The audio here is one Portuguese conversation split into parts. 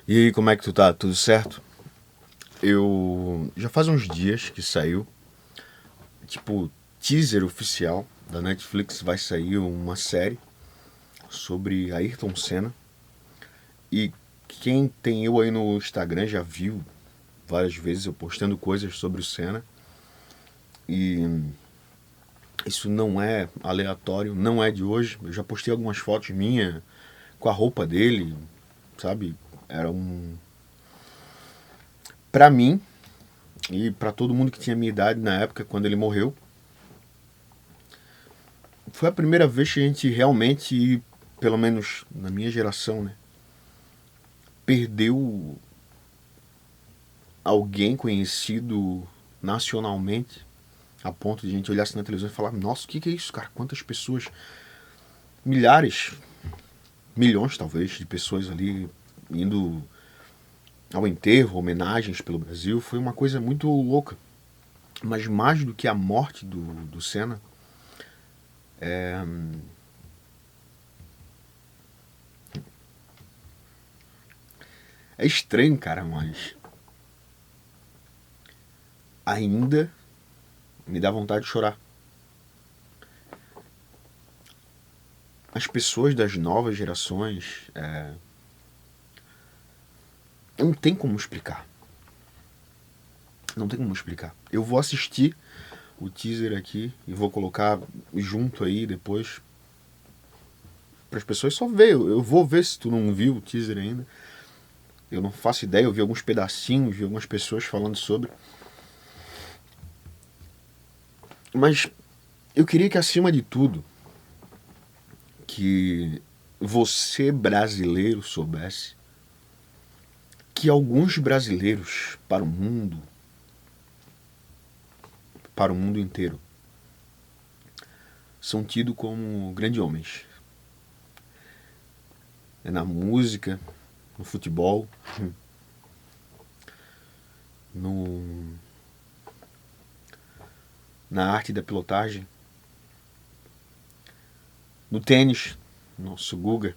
E aí, como é que tu tá? Tudo certo? Eu já faz uns dias que saiu, tipo, teaser oficial da Netflix, vai sair uma série sobre Ayrton Senna. E quem tem eu aí no Instagram já viu várias vezes eu postando coisas sobre o Senna. E isso não é aleatório, não é de hoje. Eu já postei algumas fotos minhas com a roupa dele, sabe? Era um. Pra mim, e pra todo mundo que tinha minha idade na época, quando ele morreu, foi a primeira vez que a gente realmente, pelo menos na minha geração, né, perdeu alguém conhecido nacionalmente, a ponto de a gente olhar assim na televisão e falar: nossa, o que é isso, cara? Quantas pessoas, milhares, milhões talvez, de pessoas ali indo ao enterro, homenagens pelo Brasil. Foi uma coisa muito louca. Mas mais do que a morte do Senna, é estranho, cara, mas ainda me dá vontade de chorar. As pessoas das novas gerações, não tem como explicar. Não tem como explicar. Eu vou assistir o teaser aqui e vou colocar junto aí depois para as pessoas só ver. Eu vou ver se tu não viu o teaser ainda. Eu não faço ideia, eu vi alguns pedacinhos, vi algumas pessoas falando sobre. Mas eu queria que, acima de tudo, que você brasileiro soubesse que alguns brasileiros para o mundo inteiro, são tidos como grandes homens. É na música, no futebol, no, na arte da pilotagem, no tênis, nosso Guga,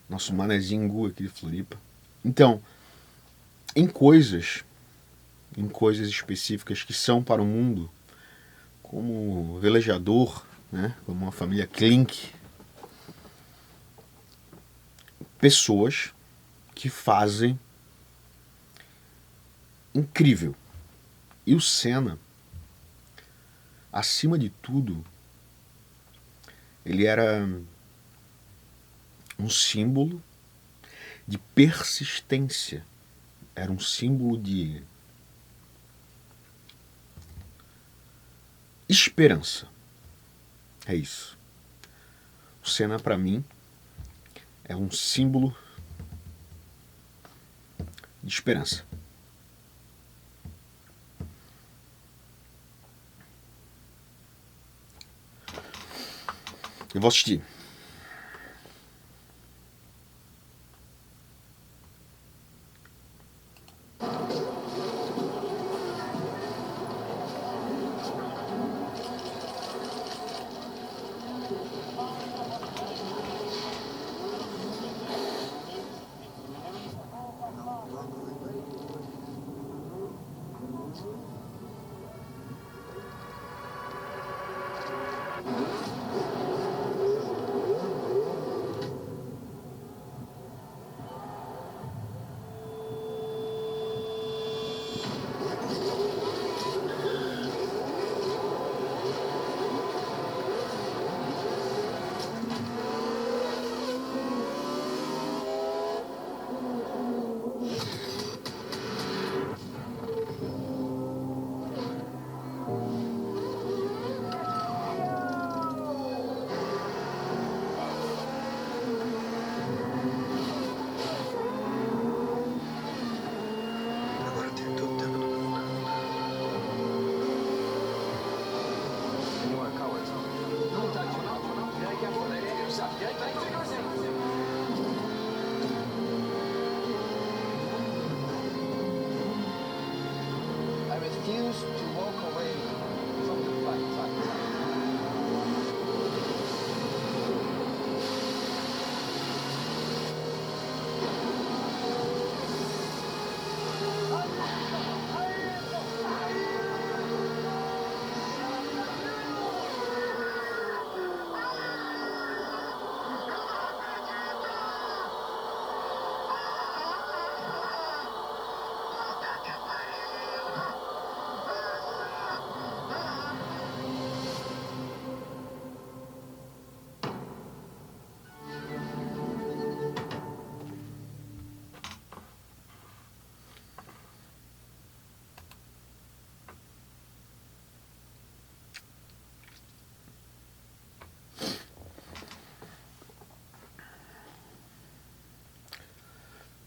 nosso manezinho Guga aqui de Floripa. Então, em coisas específicas que são para o mundo, como velejador, né, como uma família Klink, pessoas que fazem incrível. E o Senna, acima de tudo, ele era um símbolo de persistência. Era um símbolo de esperança. É isso. O Senna, para mim, é um símbolo de esperança. Eu vou assistir.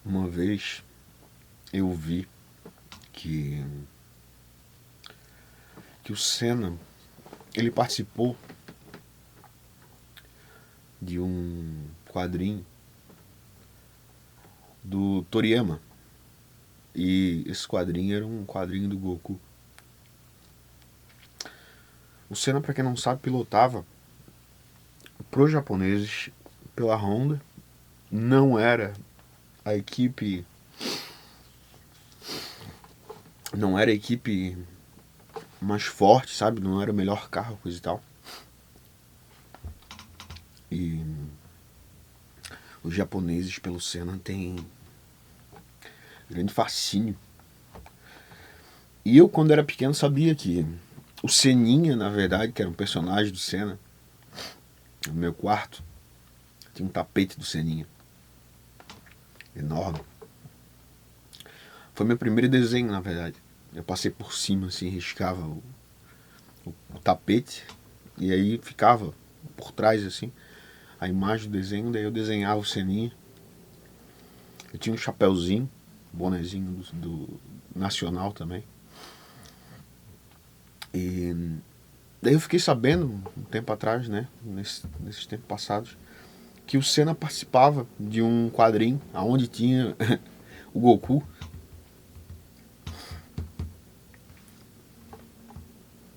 Uma vez eu vi que o Senna, ele participou de um quadrinho do Toriyama. E esse quadrinho era um quadrinho do Goku. O Senna, para quem não sabe, pilotava pros japoneses pela Honda. Não era a equipe. Não era a equipe mais forte, sabe? Não era o melhor carro, coisa e tal. E os japoneses pelo Senna têm grande fascínio. E eu, quando era pequeno, sabia que o Seninha, na verdade, que era um personagem do Senna, no meu quarto, tinha um tapete do Seninha. Enorme. Foi meu primeiro desenho, na verdade. Eu passei por cima, assim, riscava o tapete, e aí ficava por trás, assim, a imagem do desenho, daí eu desenhava o Seninha. Eu tinha um chapéuzinho, bonezinho do Nacional também. E daí eu fiquei sabendo, um tempo atrás, né, nesses tempos passados, que o Senna participava de um quadrinho onde tinha o Goku.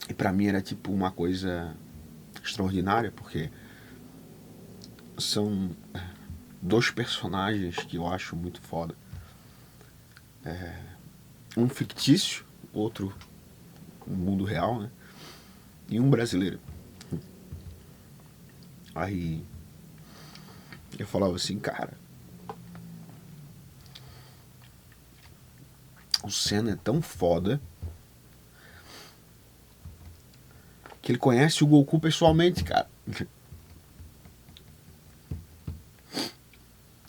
E pra mim era tipo uma coisa extraordinária, porque são dois personagens que eu acho muito foda. Um fictício, outro no mundo real, né? E um brasileiro. Aí eu falava assim, cara, o Senna é tão foda que ele conhece o Goku pessoalmente, cara.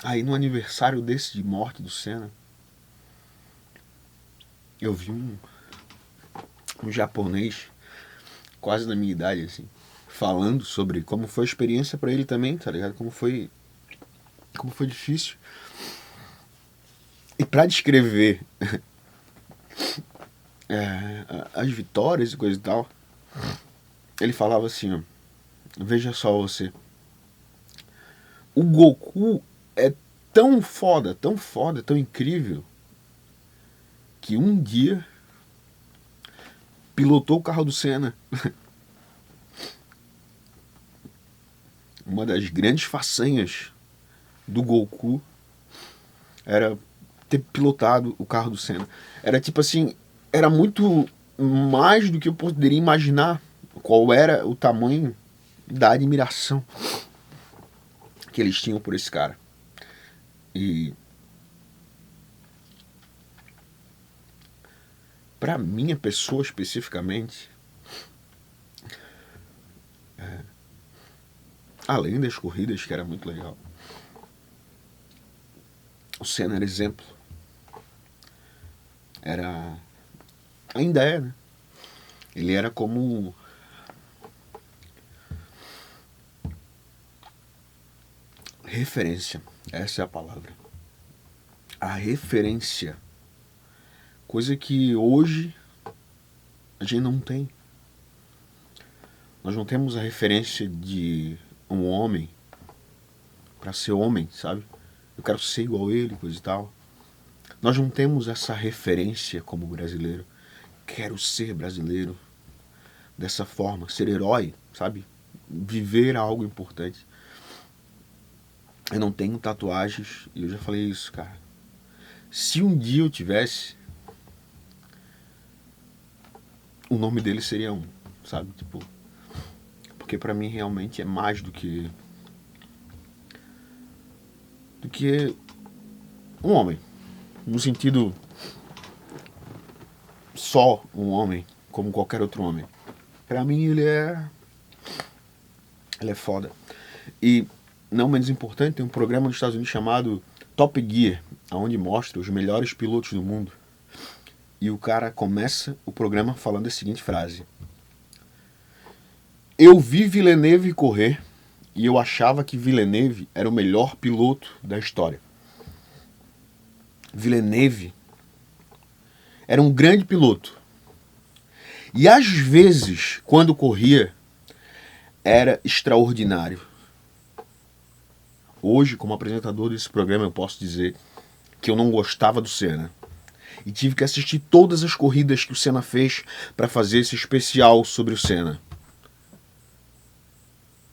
Aí no aniversário desse de morte do Senna, eu vi um japonês, quase da minha idade, assim, falando sobre como foi a experiência pra ele também, tá ligado? Como foi difícil. E pra descrever as vitórias e coisa e tal, ele falava assim, ó, veja só você, o Goku é tão foda, tão incrível, que um dia pilotou o carro do Senna. Uma das grandes façanhas do Goku era ter pilotado o carro do Senna. Era tipo assim, era muito mais do que eu poderia imaginar qual era o tamanho da admiração que eles tinham por esse cara. E pra minha pessoa especificamente, além das corridas, que era muito legal, o Senna era exemplo. Ainda é, né? Ele era como referência. Essa é a palavra. A referência. Coisa que hoje a gente não tem. Nós não temos a referência de um homem para ser homem, sabe? Eu quero ser igual a ele, coisa e tal. Nós não temos essa referência como brasileiro. Quero ser brasileiro dessa forma, ser herói, sabe? Viver algo importante. Eu não tenho tatuagens, e eu já falei isso, cara. Se um dia eu tivesse, o nome dele seria um, sabe? Tipo, porque pra mim realmente é mais do que um homem, no sentido só um homem, como qualquer outro homem. Pra mim ele é foda. E não menos importante, tem um programa nos Estados Unidos chamado Top Gear, onde mostra os melhores pilotos do mundo. E o cara começa o programa falando a seguinte frase: eu vi Villeneuve correr e eu achava que Villeneuve era o melhor piloto da história. Villeneuve era um grande piloto. E às vezes, quando corria, era extraordinário. Hoje, como apresentador desse programa, eu posso dizer que eu não gostava do Senna. E tive que assistir todas as corridas que o Senna fez para fazer esse especial sobre o Senna.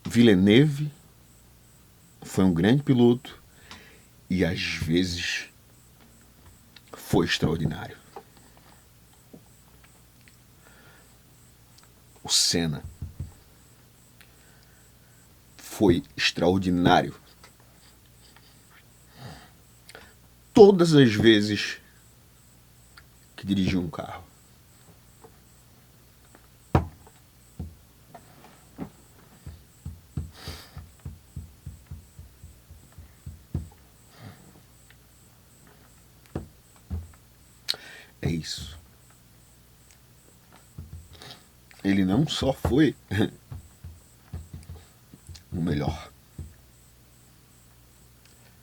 Villeneuve foi um grande piloto e às vezes foi extraordinário. O Senna foi extraordinário todas as vezes que dirigiu um carro. É isso. Ele não só foi o melhor,